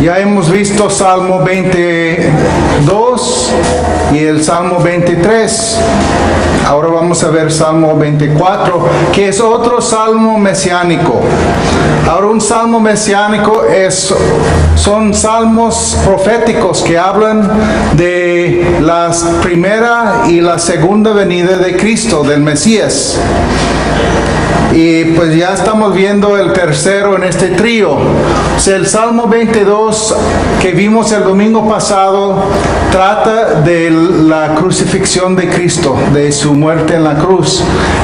Ya hemos visto Salmo 22 y el Salmo 23. Ahora vamos a ver Salmo 24, que es otro salmo mesiánico. Ahora, un salmo mesiánico son salmos proféticos que hablan de la primera y la segunda venida de Cristo, del Mesías. Y pues ya estamos viendo el tercero en este trío. O sea, el Salmo 22 que vimos el domingo pasado trata de la crucifixión de Cristo, de su muerte en la cruz.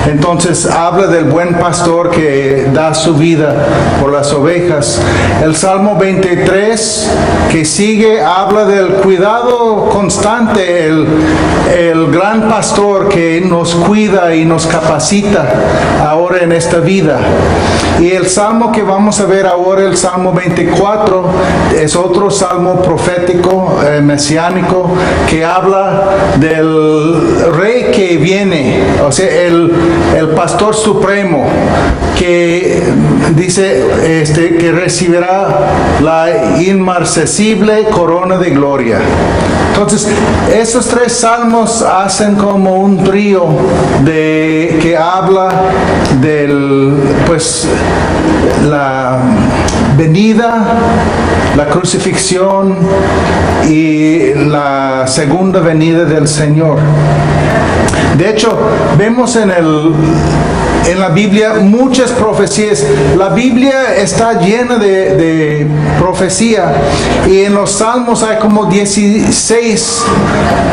Entonces habla del buen pastor que da su vida por las ovejas. El Salmo 23 que sigue habla del cuidado constante, el gran pastor que nos cuida y nos capacita ahora en esta vida. Y el salmo que vamos a ver ahora, el Salmo 24, es otro salmo profético, mesiánico, que habla del rey que viene, o sea, el pastor supremo, que dice que recibirá la inmarcesible corona de gloria. Entonces, esos tres salmos hacen como un trío que habla la venida, la crucifixión y la segunda venida del Señor. De hecho, vemos en la Biblia muchas profecías. La Biblia está llena de profecía, y en los salmos hay como 16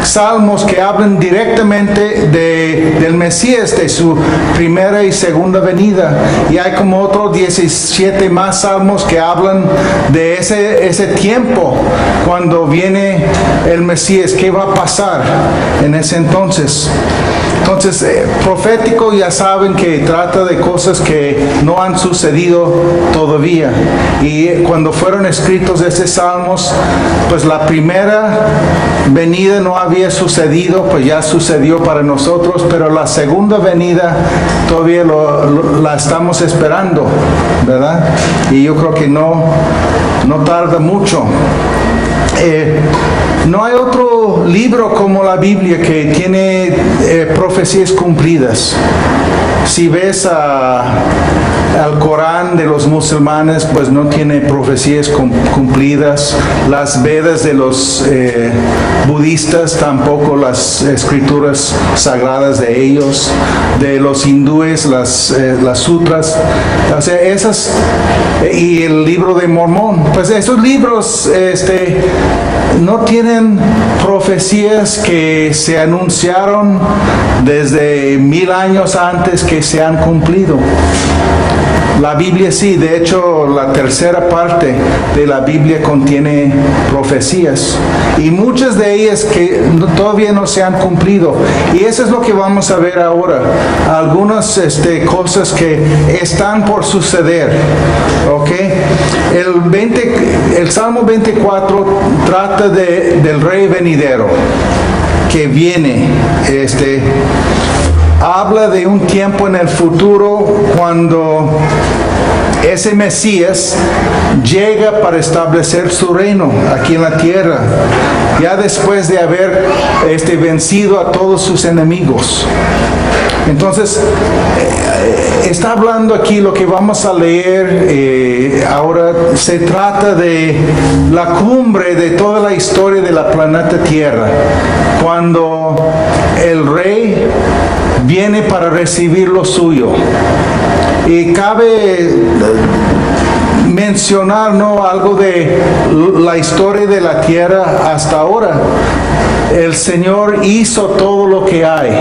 salmos que hablan directamente del Mesías, de su primera y segunda venida, y hay como otros 17 más salmos que hablan de ese tiempo cuando viene el Mesías, qué va a pasar en ese entonces. Entonces, profético, ya saben que trata de cosas que no han sucedido todavía. Y cuando fueron escritos esos salmos, pues la primera venida no había sucedido, pues ya sucedió para nosotros, pero la segunda venida todavía la estamos esperando, ¿verdad? Y yo creo que no tarda mucho. No hay otro libro como la Biblia que tiene profecías cumplidas. Si ves al Corán de los musulmanes, pues no tiene profecías cumplidas. Las Vedas de los budistas tampoco, las escrituras sagradas de ellos. De los hindúes, las sutras, o sea, esas, y el libro de Mormón, pues esos libros no tienen profecías que se anunciaron desde 1000 años antes que se han cumplido. La Biblia sí, de hecho la tercera parte de la Biblia contiene profecías, y muchas de ellas que todavía no se han cumplido, y eso es lo que vamos a ver ahora, algunas cosas que están por suceder, ¿ok? El Salmo 24 trata del rey venidero que viene, habla de un tiempo en el futuro cuando ese Mesías llega para establecer su reino aquí en la tierra, ya después de haber vencido a todos sus enemigos. Entonces, está hablando aquí, lo que vamos a leer ahora, se trata de la cumbre de toda la historia de la planeta Tierra, cuando el rey viene para recibir lo suyo. Y cabe mencionar, ¿no?, algo de la historia de la tierra hasta ahora. El Señor hizo todo lo que hay.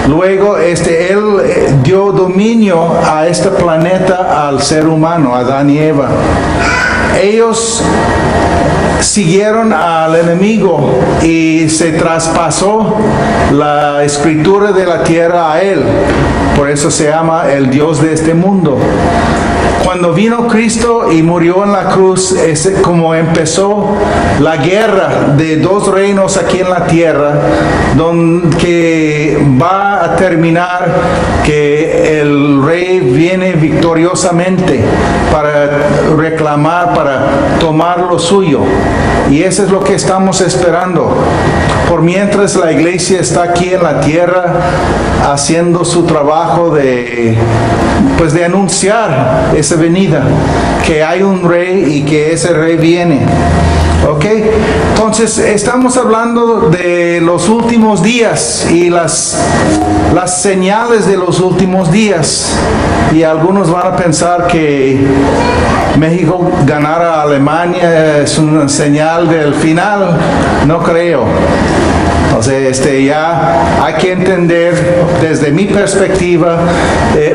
Luego, Él dio dominio a este planeta al ser humano, a Adán y Eva. Ellos siguieron al enemigo y se traspasó la escritura de la tierra a él. Por eso se llama el Dios de este mundo. Cuando vino Cristo y murió en la cruz, es como empezó la guerra de dos reinos aquí en la tierra, que va a terminar que el rey viene victoriosamente para reclamar para tomar lo suyo. Y eso es lo que estamos esperando. Por mientras la iglesia está aquí en la tierra haciendo su trabajo de anunciar esa venida, que hay un rey y que ese rey viene. ¿Ok? Entonces estamos hablando de los últimos días y las señales de los últimos días. Y algunos van a pensar que México ganar a Alemania es una señal del final. No creo. O sea, ya hay que entender desde mi perspectiva,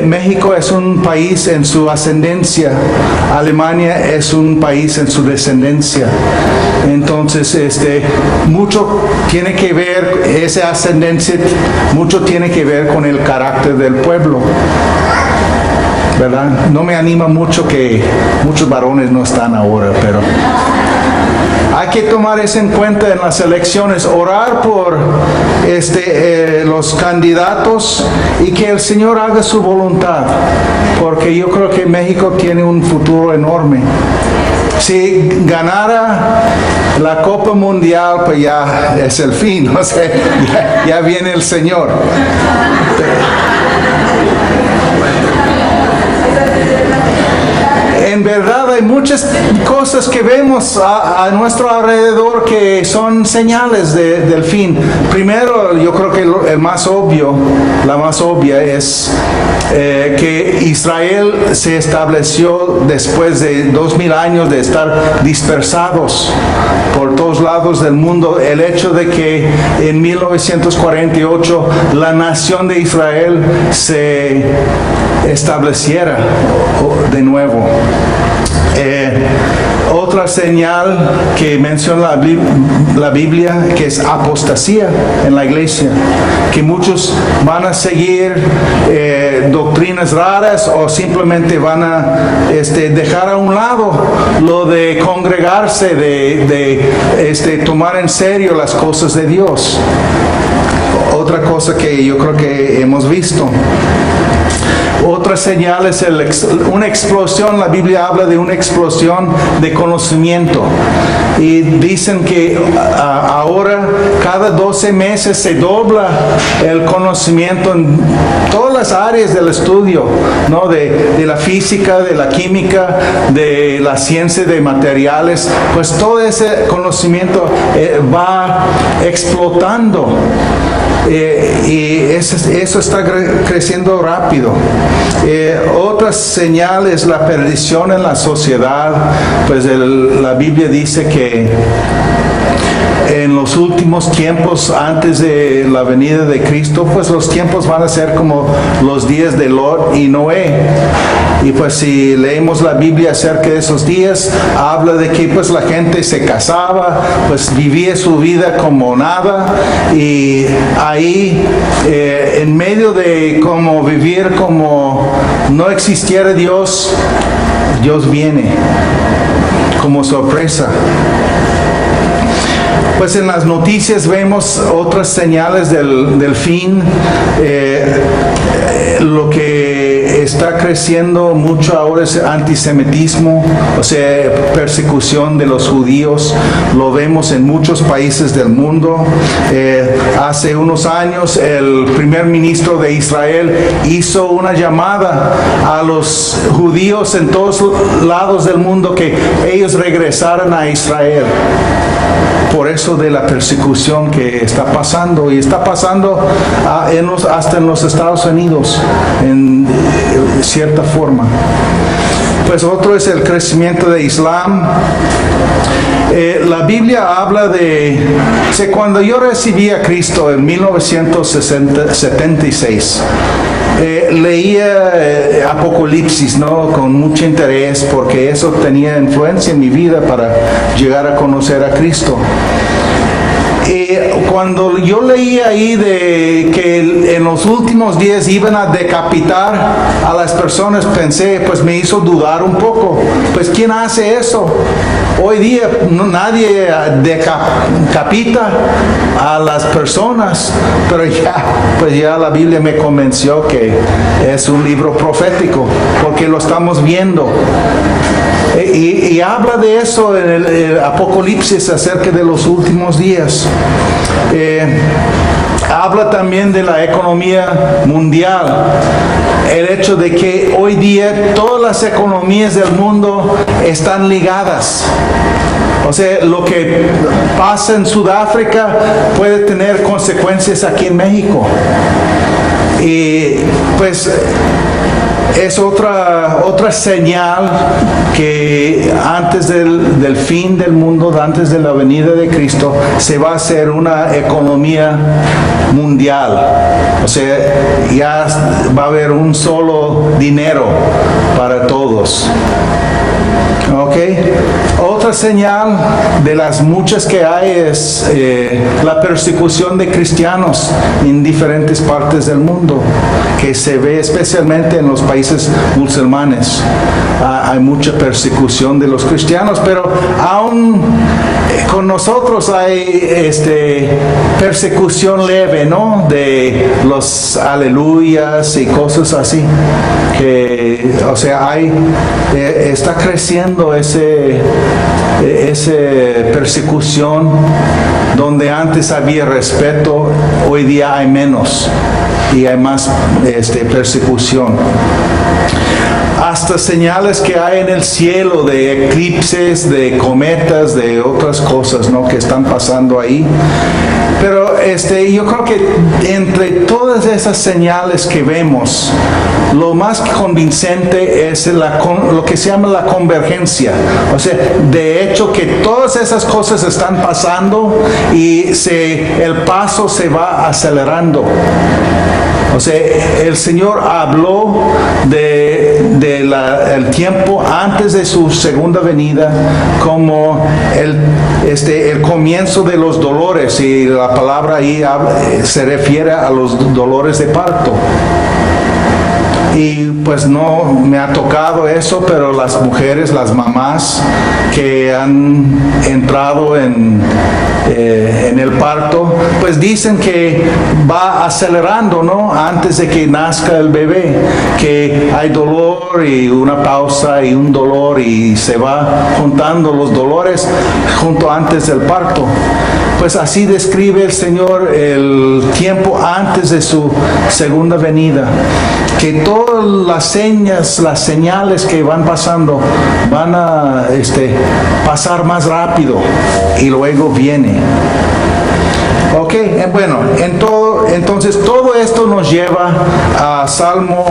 México es un país en su ascendencia, Alemania es un país en su descendencia. Entonces, mucho tiene que ver, esa ascendencia, mucho tiene que ver con el carácter del pueblo. ¿Verdad? No me anima mucho que muchos varones no están ahora, pero hay que tomar eso en cuenta en las elecciones, orar por los candidatos y que el Señor haga su voluntad, porque yo creo que México tiene un futuro enorme. Si ganara la Copa Mundial, pues ya es el fin, o sea, ya viene el Señor. En verdad hay muchas cosas que vemos a nuestro alrededor que son señales del fin. Primero, yo creo que la más obvia es que Israel se estableció después de 2000 años de estar dispersados por todos lados del mundo. El hecho de que en 1948 la nación de Israel se estableciera de nuevo. Otra señal que menciona la Biblia, que es apostasía en la iglesia, que muchos van a seguir doctrinas raras o simplemente van a dejar a un lado lo de congregarse, de tomar en serio las cosas de Dios. Otra cosa que yo creo que hemos visto. Otra señal es una explosión. La Biblia habla de una explosión de conocimiento. Y dicen que ahora cada 12 meses se dobla el conocimiento en todas las áreas del estudio, ¿no? De la física, de la química, de la ciencia de materiales. Pues todo ese conocimiento va explotando. Y eso está creciendo rápido. Otra señal es la perdición en la sociedad. Pues la Biblia dice que en los últimos tiempos, antes de la venida de Cristo, pues los tiempos van a ser como los días de Lot y Noé. Y pues si leemos la Biblia acerca de esos días, habla de que pues la gente se casaba, pues vivía su vida como nada, y ahí en medio de como vivir como no existiera Dios, Dios viene como sorpresa. Pues en las noticias vemos otras señales del fin. Lo que está creciendo mucho ahora es antisemitismo, o sea, persecución de los judíos. Lo vemos en muchos países del mundo. Hace unos años el primer ministro de Israel hizo una llamada a los judíos en todos lados del mundo que ellos regresaran a Israel. Por eso de la persecución que está pasando, y está pasando hasta en los Estados Unidos en cierta forma. Pues otro es el crecimiento de Islam. La Biblia habla cuando yo recibí a Cristo en 1976, leía Apocalipsis, ¿no? Con mucho interés, porque eso tenía influencia en mi vida para llegar a conocer a Cristo. cuando yo leí ahí de que en los últimos días iban a decapitar a las personas, pensé, pues me hizo dudar un poco. Pues ¿quién hace eso? Hoy día nadie decapita a las personas, pero ya la Biblia me convenció que es un libro profético, porque lo estamos viendo. Y habla de eso en el Apocalipsis acerca de los últimos días. Habla también de la economía mundial. El hecho de que hoy día todas las economías del mundo están ligadas. O sea, lo que pasa en Sudáfrica puede tener consecuencias aquí en México. Y pues es otra señal que antes del fin del mundo, antes de la venida de Cristo, se va a hacer una economía mundial. O sea, ya va a haber un solo dinero para todos. ¿Ok? Otra señal de las muchas que hay es la persecución de cristianos en diferentes partes del mundo, que se ve especialmente en los países musulmanes. Hay mucha persecución de los cristianos, pero aún con nosotros hay persecución leve, ¿no? De los aleluyas y cosas así. Que, o sea, está creciendo ese persecución. Donde antes había respeto, hoy día hay menos y hay más persecución. Hasta señales que hay en el cielo de eclipses, de cometas, de otras cosas, ¿no?, que están pasando ahí. Pero yo creo que entre todas esas señales que vemos, lo más convincente es lo que se llama la convergencia. O sea, de hecho que todas esas cosas están pasando y el paso se va acelerando. O sea, el Señor habló el tiempo antes de su segunda venida como el comienzo de los dolores, y la palabra ahí se refiere a los dolores de parto. Y pues no me ha tocado eso, pero las mujeres, las mamás que han entrado en el parto, pues dicen que va acelerando, ¿no? Antes de que nazca el bebé, que hay dolor y una pausa y un dolor, y se va juntando los dolores junto antes del parto. Pues así describe el Señor el tiempo antes de su segunda venida, que todas las señales que van pasando van a pasar más rápido y luego viene. Ok, bueno, entonces todo esto nos lleva a Salmo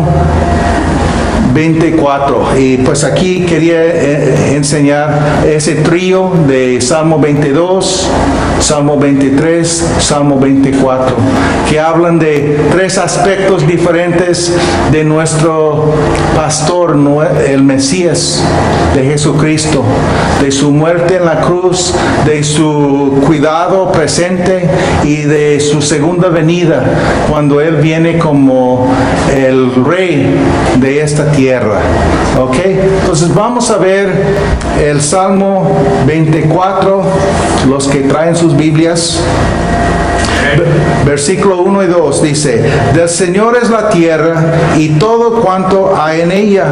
24, y pues aquí quería enseñar ese trío de Salmo 22, Salmo 23, Salmo 24, que hablan de tres aspectos diferentes de nuestro pastor, el Mesías, de Jesucristo, de su muerte en la cruz, de su cuidado presente y de su segunda venida, cuando Él viene como el Rey de esta tierra. Ok, entonces vamos a ver el Salmo 24, los que traen sus Biblias. Versículo 1 y 2 dice: del Señor es la tierra y todo cuanto hay en ella,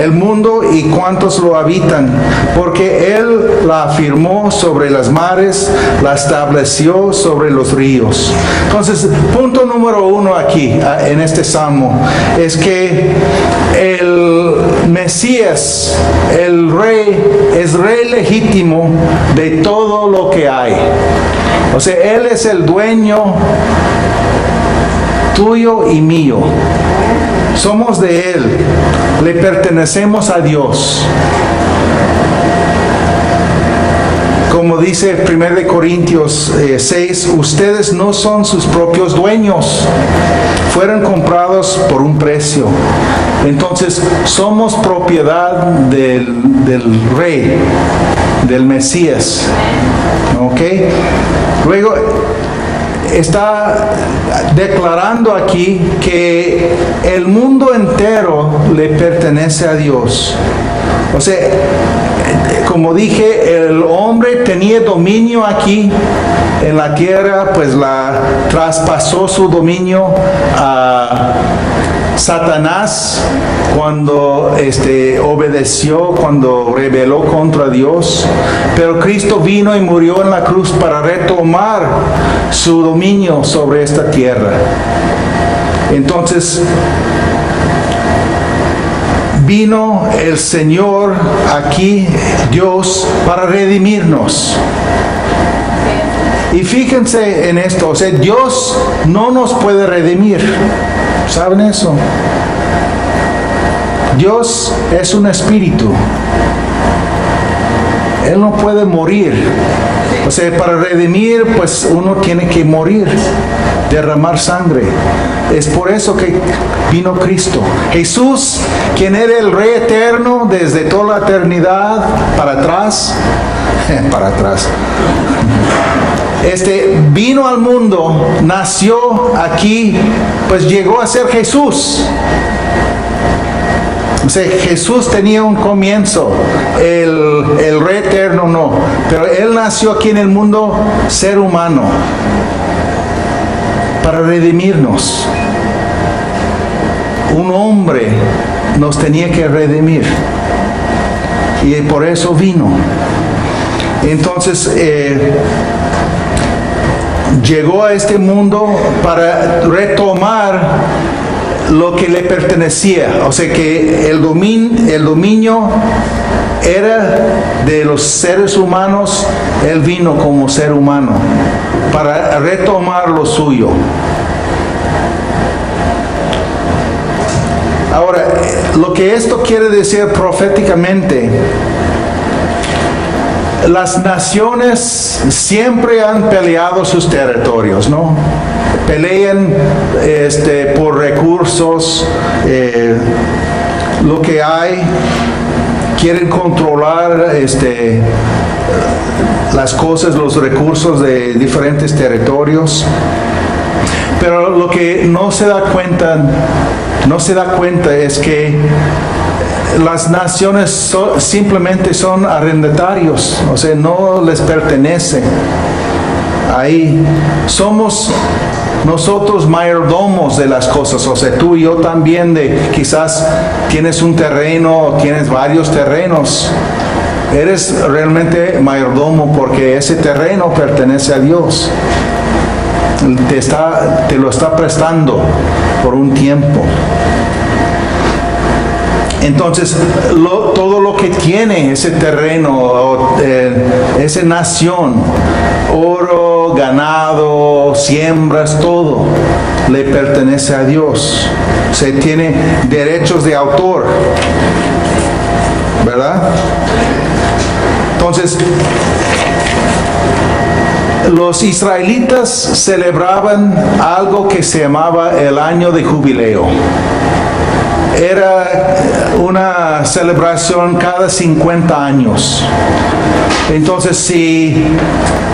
el mundo y cuantos lo habitan, porque Él la afirmó sobre las mares, la estableció sobre los ríos. Entonces, punto número 1 aquí, en este salmo, es que el Mesías, el Rey, es Rey legítimo de todo lo que hay. O sea, Él es el dueño tuyo y mío. Somos de Él. Le pertenecemos a Dios. Como dice 1 Corintios 6, ustedes no son sus propios dueños. Fueron comprados por un precio. Entonces, somos propiedad del Rey, del Mesías. ¿Ok? Luego está declarando aquí que el mundo entero le pertenece a Dios. O sea, como dije, el hombre tenía dominio aquí en la tierra, pues traspasó su dominio a Satanás cuando obedeció, cuando rebeló contra Dios. Pero Cristo vino y murió en la cruz para retomar su dominio sobre esta tierra. Entonces, vino el Señor aquí, Dios, para redimirnos. Y fíjense en esto, o sea, Dios no nos puede redimir. ¿Saben eso? Dios es un espíritu. Él no puede morir. O sea, para redimir, pues uno tiene que morir, derramar sangre. Es por eso que vino Cristo. Jesús, quien era el Rey eterno desde toda la eternidad para atrás, vino al mundo, nació aquí, pues llegó a ser Jesús. O sea, Jesús tenía un comienzo, el Rey eterno no, pero Él nació aquí en el mundo ser humano para redimirnos. Un hombre nos tenía que redimir y por eso vino. Entonces llegó a este mundo para retomar lo que le pertenecía. O sea que el dominio era de los seres humanos. Él vino como ser humano para retomar lo suyo. Ahora, lo que esto quiere decir proféticamente, las naciones siempre han peleado sus territorios, ¿no? Pelean por recursos, lo que hay, quieren controlar las cosas, los recursos de diferentes territorios. Pero lo que no se da cuenta es que las naciones simplemente son arrendatarios, o sea, no les pertenece. Ahí somos nosotros mayordomos de las cosas, o sea, tú y yo también, quizás tienes un terreno, tienes varios terrenos. Eres realmente mayordomo porque ese terreno pertenece a Dios. Te lo está prestando por un tiempo. Entonces, todo lo que tiene ese terreno, esa nación, oro, ganado, siembras, todo, le pertenece a Dios. Se tiene derechos de autor, ¿verdad? Entonces, los israelitas celebraban algo que se llamaba el año de jubileo. Era una celebración cada 50 años. Entonces, si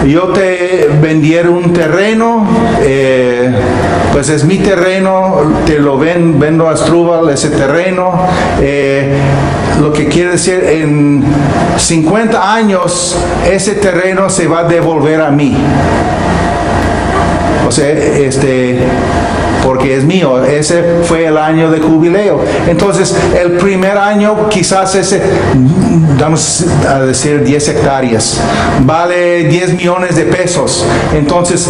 yo te vendiera un terreno, pues es mi terreno, te lo vendo a Asdrúbal ese terreno. Lo que quiere decir, en 50 años, ese terreno se va a devolver a mí. O sea, porque es mío. Ese fue el año de jubileo. Entonces, el primer año, quizás vamos a decir 10 hectáreas, vale 10 millones de pesos. Entonces,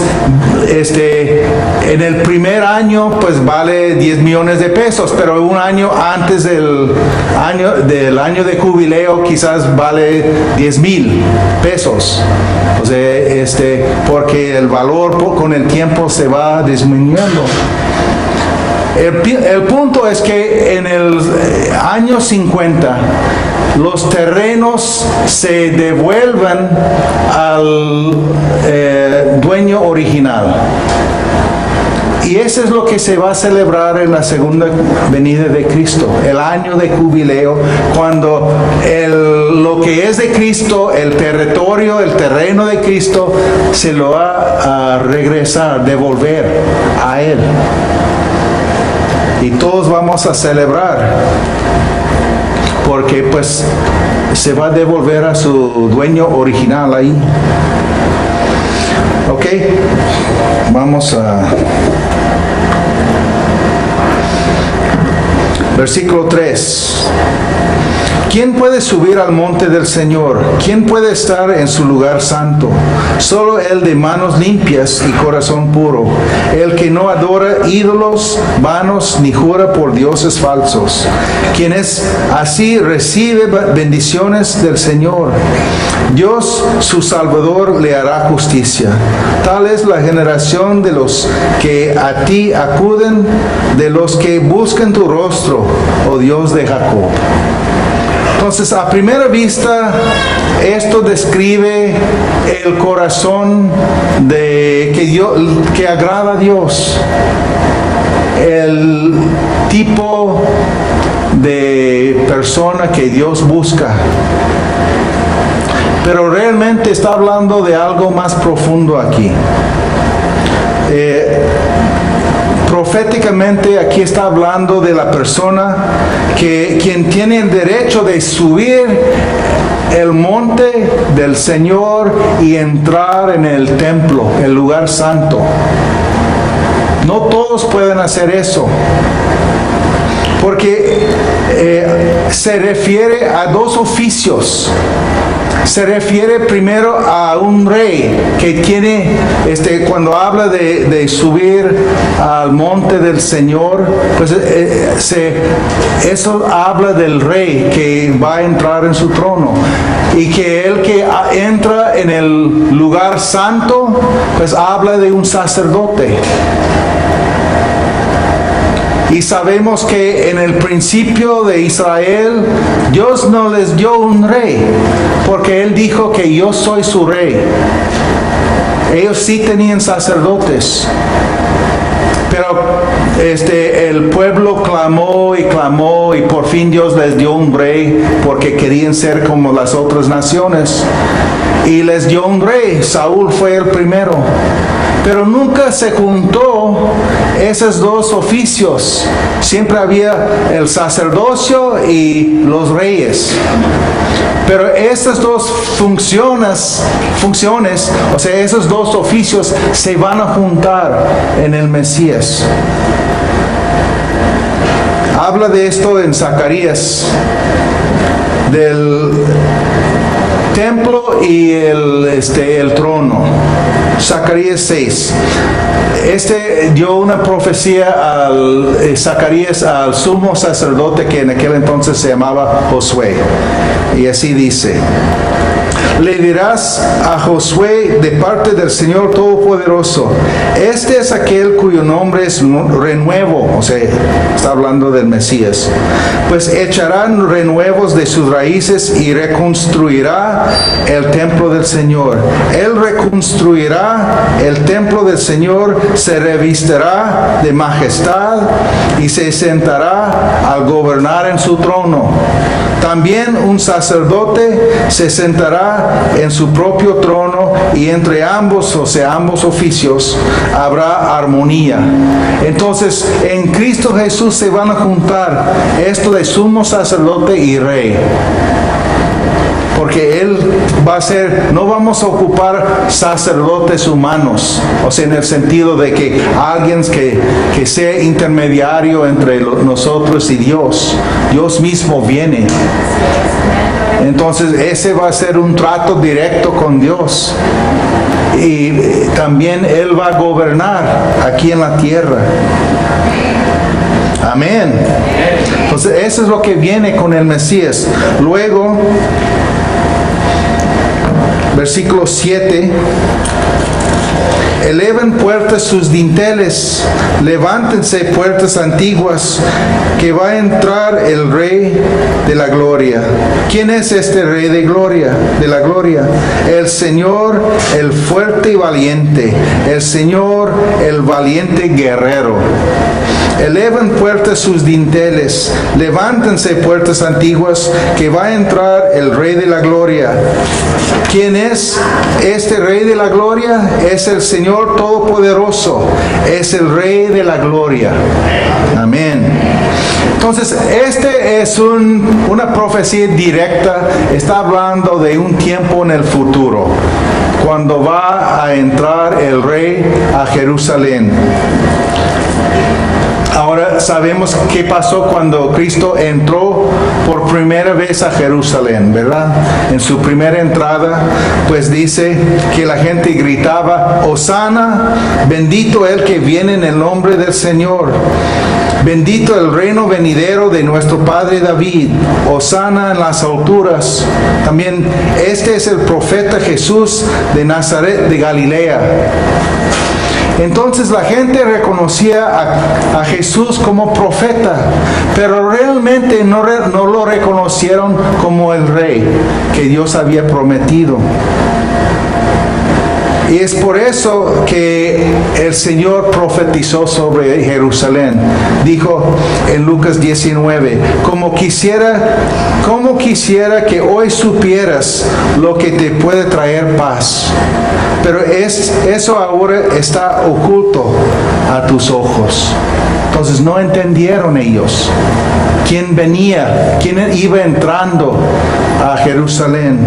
en el primer año, pues vale 10 millones de pesos, pero un año antes del año de jubileo, quizás vale 10,000 pesos. O sea, porque el valor con el tiempo se va disminuyendo. El punto es que en el año 50 los terrenos se devuelven al dueño original. Y eso es lo que se va a celebrar en la segunda venida de Cristo, el año de jubileo, cuando lo que es de Cristo, el territorio, el terreno de Cristo, se lo va a regresar, devolver a Él. Y todos vamos a celebrar, porque pues se va a devolver a su dueño original ahí. Ok, vamos a versículo 3. ¿Quién puede subir al monte del Señor? ¿Quién puede estar en su lugar santo? Solo el de manos limpias y corazón puro, el que no adora ídolos vanos ni jura por dioses falsos. Quien es así recibe bendiciones del Señor. Dios, su Salvador, le hará justicia. Tal es la generación de los que a ti acuden, de los que buscan tu rostro, oh Dios de Jacob. Entonces, a primera vista, esto describe el corazón que agrada a Dios. El tipo de persona que Dios busca. Pero realmente está hablando de algo más profundo aquí. Proféticamente aquí está hablando de la persona quien tiene el derecho de subir el monte del Señor y entrar en el templo, el lugar santo. No todos pueden hacer eso, porque se refiere a dos oficios. Se refiere primero a un rey que tiene, cuando habla de subir al monte del Señor, pues eso habla del rey que va a entrar en su trono. Y que el que entra en el lugar santo, pues habla de un sacerdote. Y sabemos que en el principio de Israel, Dios no les dio un rey, porque Él dijo que yo soy su rey. Ellos sí tenían sacerdotes, pero el pueblo clamó y por fin Dios les dio un rey, porque querían ser como las otras naciones. Y les dio un rey, Saúl fue el primero. Pero nunca se juntó esos dos oficios. Siempre había el sacerdocio y los reyes. Pero esas dos funciones, o sea, esos dos oficios se van a juntar en el Mesías. Habla de esto en Zacarías, del templo y el trono. Zacarías 6. Dio una profecía al Zacarías al sumo sacerdote que en aquel entonces se llamaba Josué. Y así dice: le dirás a Josué de parte del Señor Todopoderoso: este es aquel cuyo nombre es renuevo, o sea, está hablando del Mesías, pues echarán renuevos de sus raíces y reconstruirá el templo del Señor. Él reconstruirá el templo del Señor, se revestirá de majestad y se sentará al gobernar en su trono. También un sacerdote se sentará en su propio trono, y entre ambos, o sea, ambos oficios, habrá armonía. Entonces, en Cristo Jesús se van a juntar esto de sumo sacerdote y rey. Porque Él va a ser, no vamos a ocupar sacerdotes humanos, o sea, en el sentido de que alguien que sea intermediario entre nosotros y Dios. Dios mismo viene. Entonces, ese va a ser un trato directo con Dios. Y también Él va a gobernar aquí en la tierra. Amén. Entonces, eso es lo que viene con el Mesías. Luego, versículo 7. Eleven puertas sus dinteles, levántense puertas antiguas, que va a entrar el Rey de la gloria. ¿Quién es este Rey de gloria? De la gloria. El Señor, el fuerte y valiente, el Señor, el valiente guerrero. Eleven puertas sus dinteles, levántense puertas antiguas, que va a entrar el Rey de la gloria. ¿Quién es este Rey de la gloria? Es el Señor Todopoderoso, es el Rey de la gloria. Amén. Entonces, este es una profecía directa, está hablando de un tiempo en el futuro, cuando va a entrar el Rey a Jerusalén. Ahora sabemos qué pasó cuando Cristo entró por primera vez a Jerusalén, ¿verdad? En su primera entrada, pues dice que la gente gritaba: Hosana, bendito el que viene en el nombre del Señor. Bendito el reino venidero de nuestro Padre David. Hosana en las alturas. También este es el profeta Jesús de Nazaret de Galilea. Entonces la gente reconocía a Jesús como profeta, pero realmente no lo reconocieron como el rey que Dios había prometido. Y es por eso que el Señor profetizó sobre Jerusalén. Dijo en Lucas 19, como quisiera que hoy supieras lo que te puede traer paz. Pero eso ahora está oculto a tus ojos. Entonces no entendieron ellos quién venía, quién iba entrando a Jerusalén.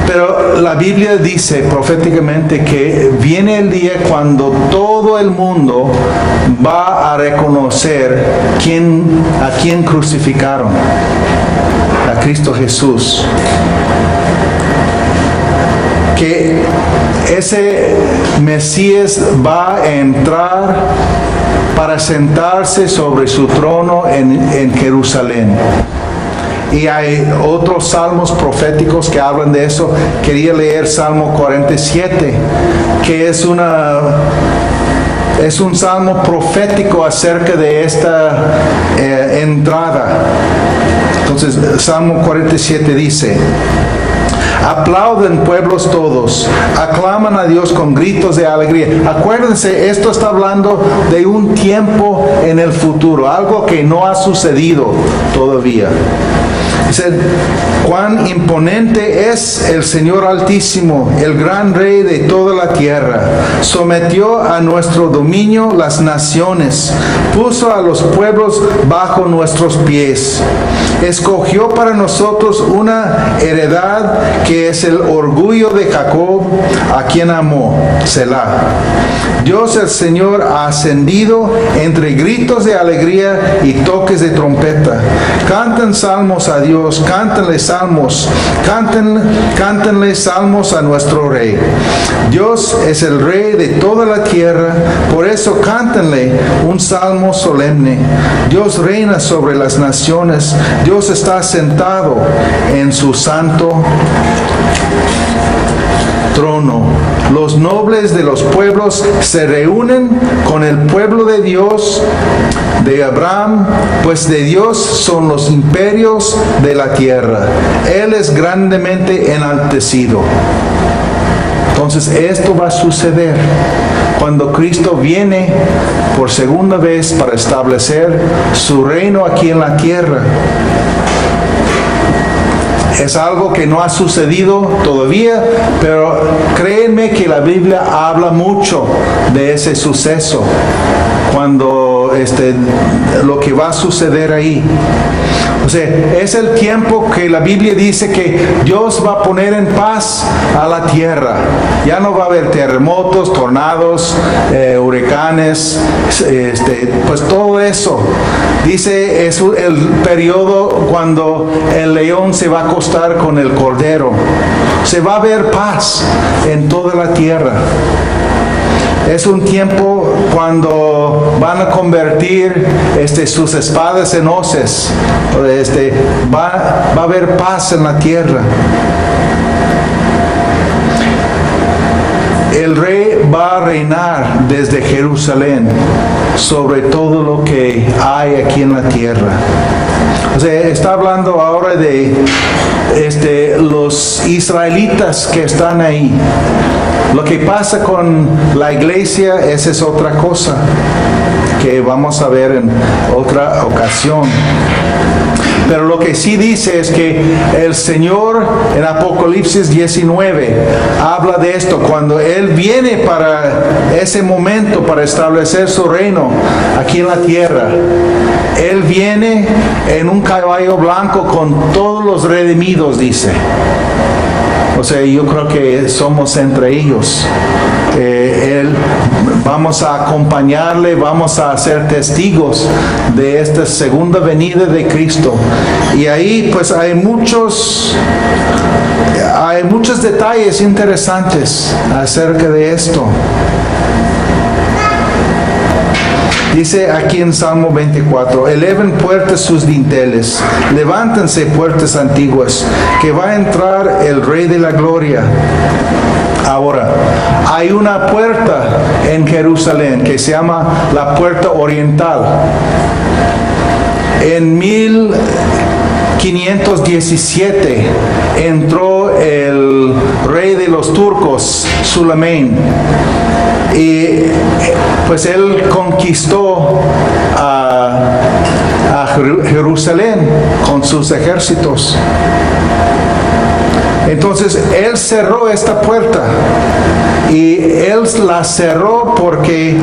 Pero la Biblia dice proféticamente que viene el día cuando todo el mundo va a reconocer a quién crucificaron, a Cristo Jesús. Que ese Mesías va a entrar para sentarse sobre su trono en Jerusalén. Y hay otros salmos proféticos que hablan de eso. Quería leer Salmo 47, que es un salmo profético acerca de esta entrada. Entonces, Salmo 47 dice: aplauden pueblos todos, aclaman a Dios con gritos de alegría. Acuérdense, esto está hablando de un tiempo en el futuro, algo que no ha sucedido todavía. Dice: cuán imponente es el Señor Altísimo, el gran Rey de toda la tierra. Sometió a nuestro dominio las naciones, puso a los pueblos bajo nuestros pies. Escogió para nosotros una heredad que es el orgullo de Jacob, a quien amó. Selah. Dios el Señor ha ascendido entre gritos de alegría y toques de trompeta. Canten salmos a Dios, cántenle salmos, cántenle salmos a nuestro Rey. Dios es el Rey de toda la tierra, por eso cántenle un salmo solemne. Dios reina sobre las naciones, Dios está sentado en su santo trono. Los nobles de los pueblos se reúnen con el pueblo de Dios, de Abraham, pues de Dios son los imperios de la tierra. Él es grandemente enaltecido. Entonces esto va a suceder cuando Cristo viene por segunda vez para establecer su reino aquí en la tierra. Es algo que no ha sucedido todavía, pero créanme que la Biblia habla mucho de ese suceso, cuando lo que va a suceder ahí. O sea, es el tiempo que la Biblia dice que Dios va a poner en paz a la tierra. Ya no va a haber terremotos, tornados, huracanes, pues todo eso. Dice, es el periodo cuando el león se va a acostar con el cordero. Se va a ver paz en toda la tierra. Es un tiempo cuando van a convertir sus espadas en hoces. Va a haber paz en la tierra. el rey va a reinar desde Jerusalén sobre todo lo que hay aquí en la tierra. O sea, está hablando ahora de los israelitas que están ahí. Lo que pasa con la iglesia, esa es otra cosa que vamos a ver en otra ocasión. Pero lo que sí dice es que el Señor en Apocalipsis 19 habla de esto, cuando Él viene para ese momento, para establecer su reino aquí en la tierra. Él viene en un caballo blanco con todos los redimidos, dice. O sea, yo creo que somos entre ellos. Vamos a acompañarle, vamos a ser testigos de esta segunda venida de Cristo. Y ahí pues hay muchos detalles interesantes acerca de esto. Dice aquí en Salmo 24, eleven puertas sus dinteles, levántense puertas antiguas, que va a entrar el Rey de la Gloria. Ahora, hay una puerta en Jerusalén que se llama la Puerta Oriental. En 1517 entró el rey de los turcos, Suleiman, y pues él conquistó a Jerusalén con sus ejércitos. Entonces él cerró esta puerta y él la cerró porque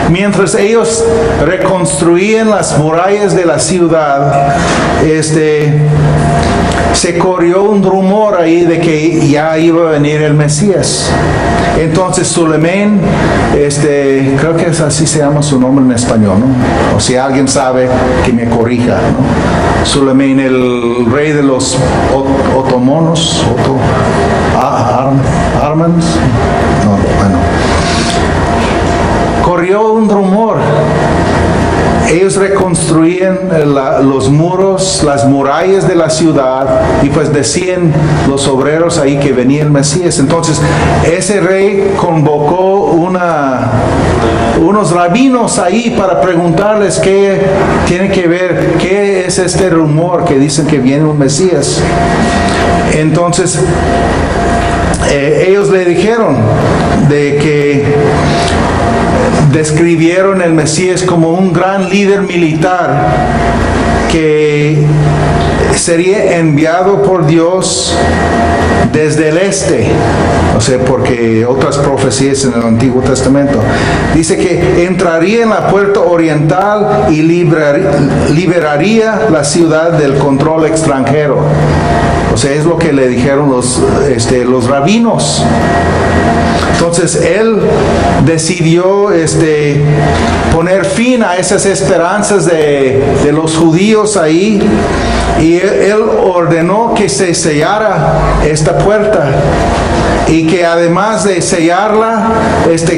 mientras ellos reconstruían las murallas de la ciudad, se corrió un rumor ahí de que ya iba a venir el Mesías. Entonces Suleiman, creo que así se llama su nombre en español, ¿no? O si alguien sabe, que me corrija, ¿no? Suleiman, el rey de los otomanos, Armans, no, bueno. Corrió un rumor. Ellos reconstruían los muros, las murallas de la ciudad, y pues decían los obreros ahí que venía el Mesías. Entonces ese rey convocó unos rabinos ahí para preguntarles qué tiene que ver, qué es este rumor que dicen que viene un Mesías. Entonces ellos le dijeron de que describieron el Mesías como un gran líder militar que sería enviado por Dios desde el este. O sea, porque otras profecías en el Antiguo Testamento dice que entraría en la puerta oriental y liberaría la ciudad del control extranjero. O sea, es lo que le dijeron los rabinos. Entonces él decidió poner fin a esas esperanzas de los judíos ahí, y él ordenó que se sellara esta puerta, y que además de sellarla,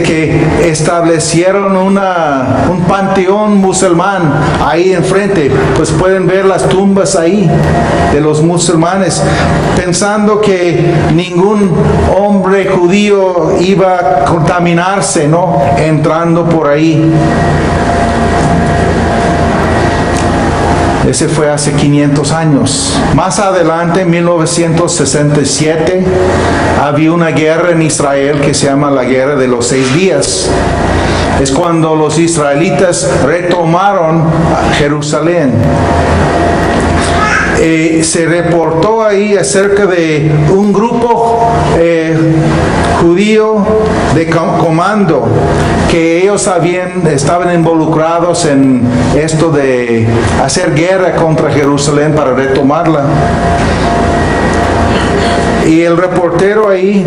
que establecieron un panteón musulmán ahí enfrente. Pues pueden ver las tumbas ahí de los musulmanes, pensando que ningún hombre judío iba a contaminarse, ¿no?, entrando por ahí. Ese fue hace 500 años. Más adelante, en 1967, había una guerra en Israel que se llama la Guerra de los 6 días. Es cuando los israelitas retomaron Jerusalén. Se reportó ahí acerca de un grupo judío de comando, que ellos estaban involucrados en esto de hacer guerra contra Jerusalén para retomarla. Y el reportero ahí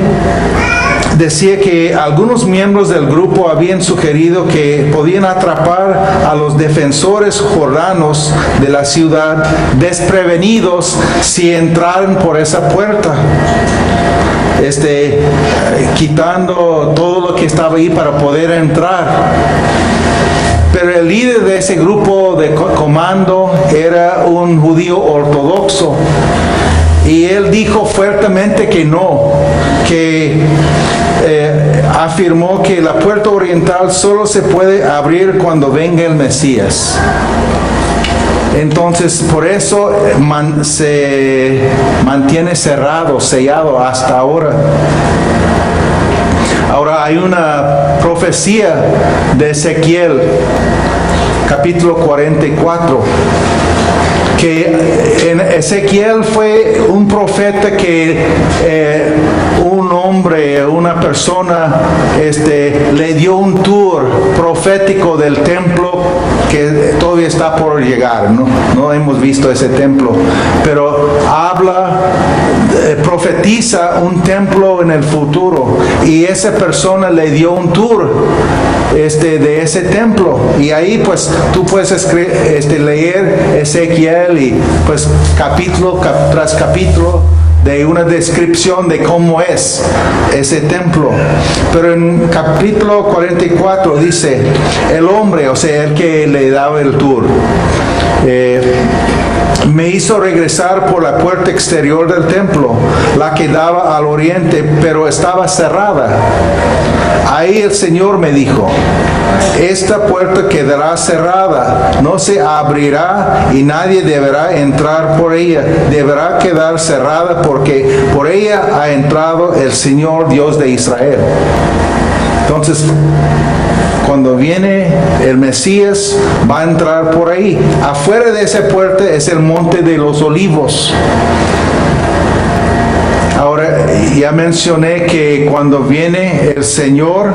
decía que algunos miembros del grupo habían sugerido que podían atrapar a los defensores jordanos de la ciudad desprevenidos si entraran por esa puerta, quitando todo lo que estaba ahí para poder entrar. Pero el líder de ese grupo de comando era un judío ortodoxo, y él dijo fuertemente que no, que afirmó que la puerta oriental solo se puede abrir cuando venga el Mesías. Entonces, por eso se mantiene cerrado, sellado hasta ahora. Ahora hay una profecía de Ezequiel, capítulo 44, que en Ezequiel fue un profeta que un hombre, una persona, le dio un tour profético del templo que todavía está por llegar, no hemos visto ese templo, pero profetiza un templo en el futuro, y esa persona le dio un tour de ese templo, y ahí pues tú puedes leer Ezequiel y pues capítulo tras capítulo de una descripción de cómo es ese templo. Pero en capítulo 44 dice, el hombre, o sea, el que le daba el tour, me hizo regresar por la puerta exterior del templo, la que daba al oriente, pero estaba cerrada. Ahí el Señor me dijo, esta puerta quedará cerrada, no se abrirá y nadie deberá entrar por ella. Deberá quedar cerrada porque por ella ha entrado el Señor Dios de Israel. Entonces, cuando viene el Mesías, va a entrar por ahí. Afuera de esa puerta es el Monte de los Olivos. Ahora, ya mencioné que cuando viene el Señor,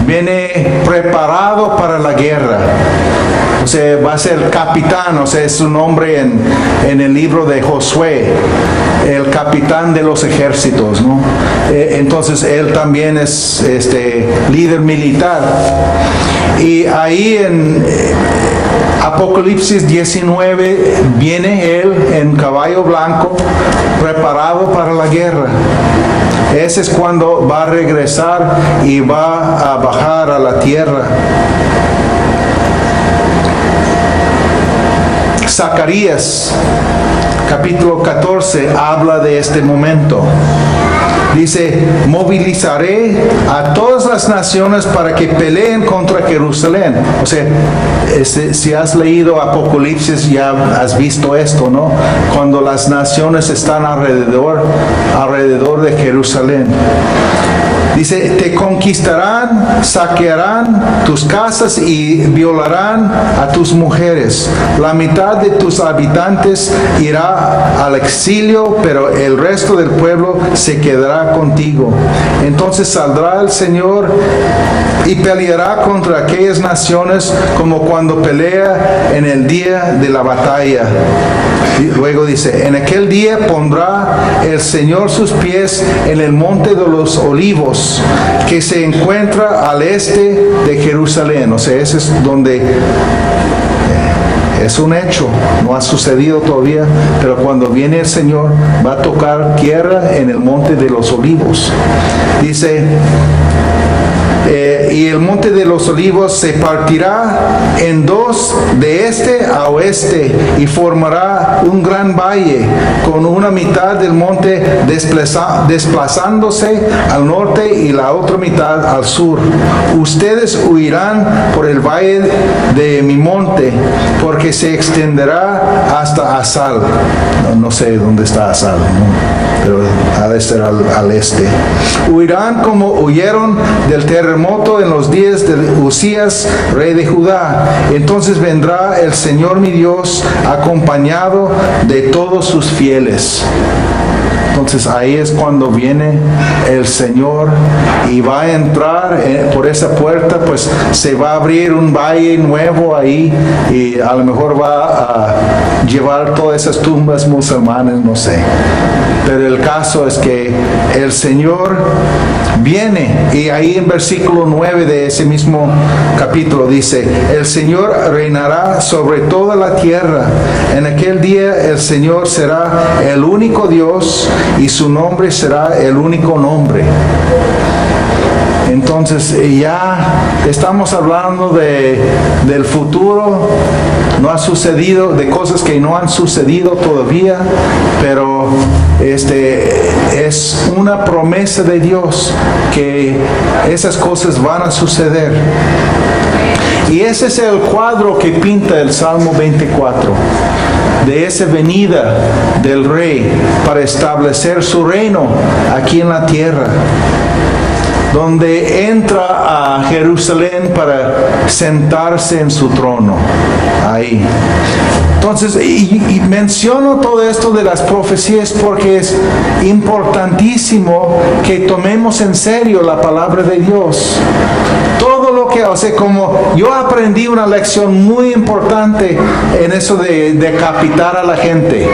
viene preparado para la guerra. O sea, va a ser capitán, o sea, es su nombre en el libro de Josué, el capitán de los ejércitos, ¿no? Entonces, él también es líder militar. Y ahí en Apocalipsis 19 viene él en caballo blanco, preparado para la guerra. Ese es cuando va a regresar y va a bajar a la tierra. Zacarías, capítulo 14, habla de este momento. Dice, movilizaré a todas las naciones para que peleen contra Jerusalén. O sea, si has leído Apocalipsis ya has visto esto, ¿no? Cuando las naciones están alrededor de Jerusalén. Dice, te conquistarán, saquearán tus casas y violarán a tus mujeres. La mitad de tus habitantes irá al exilio, pero el resto del pueblo se quedará contigo. Entonces saldrá el Señor y peleará contra aquellas naciones como cuando pelea en el día de la batalla. Y luego dice, en aquel día pondrá el Señor sus pies en el monte de los olivos, que se encuentra al este de Jerusalén. O sea, ese es donde es un hecho, no ha sucedido todavía, pero cuando viene el Señor va a tocar tierra en el monte de los olivos. Dice, y el monte de los olivos se partirá en dos de este a oeste y formará un gran valle con una mitad del monte desplazándose al norte y la otra mitad al sur. Ustedes huirán por el valle de mi monte porque se extenderá hasta Asal. No sé dónde está Asal, ¿no? Pero ha de ser al este. Huirán como huyeron del terremoto en los días de Usías, rey de Judá. Entonces vendrá el Señor mi Dios acompañado de todos sus fieles. Entonces ahí es cuando viene el Señor y va a entrar por esa puerta, pues se va a abrir un valle nuevo ahí y a lo mejor va a llevar todas esas tumbas musulmanas, no sé. Pero el caso es que el Señor viene y ahí en versículo 9 de ese mismo capítulo dice, el Señor reinará sobre toda la tierra. En aquel día el Señor será el único Dios y su nombre será el único nombre. Entonces ya estamos hablando del futuro, no ha sucedido, de cosas que no han sucedido todavía, pero es una promesa de Dios que esas cosas van a suceder. Y ese es el cuadro que pinta el Salmo 24, de esa venida del Rey para establecer su reino aquí en la tierra, donde entra a Jerusalén para sentarse en su trono, ahí. Entonces, y menciono todo esto de las profecías porque es importantísimo que tomemos en serio la palabra de Dios. Todo lo que, como yo aprendí una lección muy importante en eso de decapitar a la gente.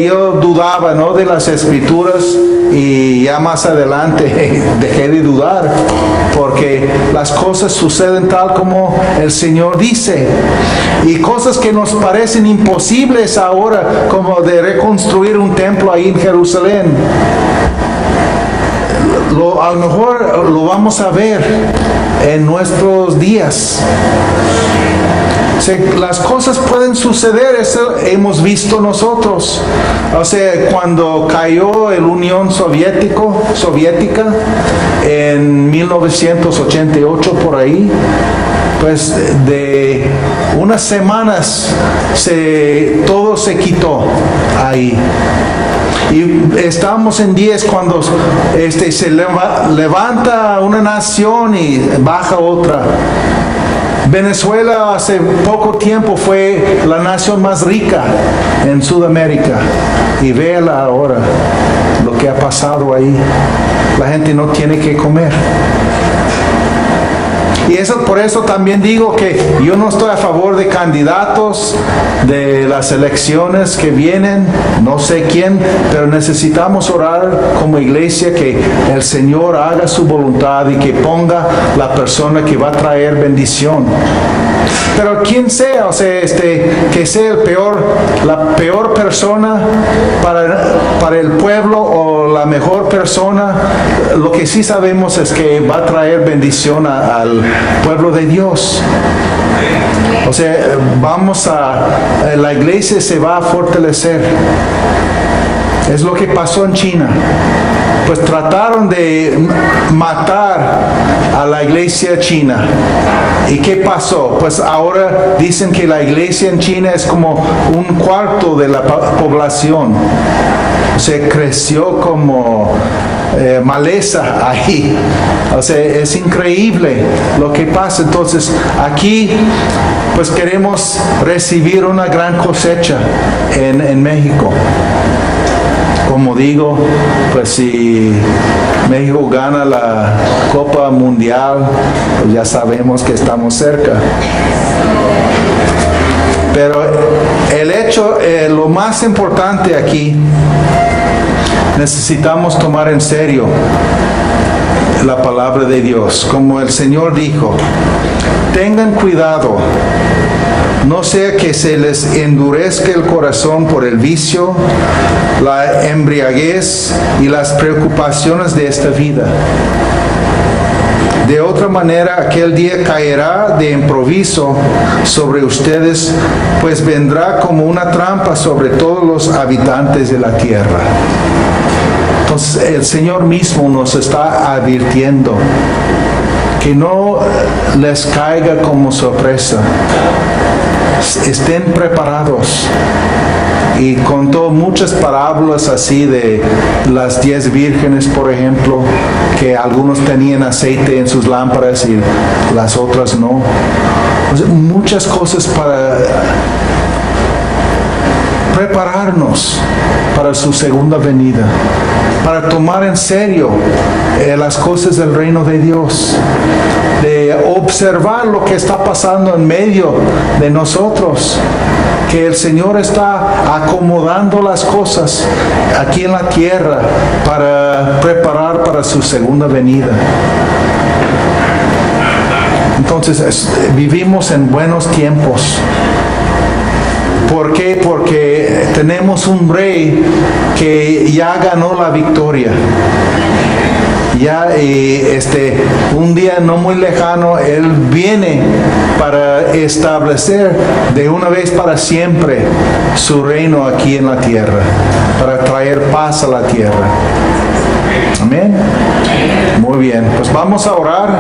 Yo dudaba, ¿no?, de las escrituras, y ya más adelante dejé de dudar porque las cosas suceden tal como el Señor dice. Y cosas que nos parecen imposibles ahora, como de reconstruir un templo ahí en Jerusalén, a lo mejor lo vamos a ver en nuestros días. Las cosas pueden suceder, eso hemos visto nosotros. Cuando cayó la Unión Soviética en 1988 por ahí, pues de unas semanas todo se quitó ahí. Y estamos en días cuando se levanta una nación y baja otra. Venezuela hace poco tiempo fue la nación más rica en Sudamérica, y véala ahora lo que ha pasado ahí. La gente no tiene que comer. Y por eso también digo que yo no estoy a favor de candidatos de las elecciones que vienen, no sé quién, pero necesitamos orar como iglesia que el Señor haga su voluntad y que ponga la persona que va a traer bendición. Pero quien sea, que sea la peor persona para el pueblo o la mejor persona, lo que sí sabemos es que va a traer bendición al pueblo de Dios. La iglesia se va a fortalecer. Es lo que pasó en China. Pues trataron de matar a la iglesia china. ¿Y qué pasó? Pues ahora dicen que la iglesia en China es como un cuarto de la población. Creció como maleza ahí. Es increíble lo que pasa. Entonces aquí pues queremos recibir una gran cosecha en México. Como digo, pues si México gana la Copa Mundial, pues ya sabemos que estamos cerca. Pero el hecho, lo más importante aquí, necesitamos tomar en serio la palabra de Dios. Como el Señor dijo, tengan cuidado, no sea que se les endurezca el corazón por el vicio, la embriaguez y las preocupaciones de esta vida. De otra manera, aquel día caerá de improviso sobre ustedes, pues vendrá como una trampa sobre todos los habitantes de la tierra. Entonces, el Señor mismo nos está advirtiendo que no les caiga como sorpresa. Estén preparados. Y contó muchas parábolas así de las 10 vírgenes, por ejemplo, que algunos tenían aceite en sus lámparas y las otras no. Muchas cosas para prepararnos para su segunda venida, para tomar en serio las cosas del reino de Dios, de observar lo que está pasando en medio de nosotros, que el Señor está acomodando las cosas aquí en la tierra para preparar para su segunda venida. Entonces vivimos en buenos tiempos. ¿Por qué? Porque tenemos un rey que ya ganó la victoria. ya un día no muy lejano Él viene para establecer de una vez para siempre su reino aquí en la tierra, para traer paz a la tierra. Amén. Muy bien, pues vamos a orar.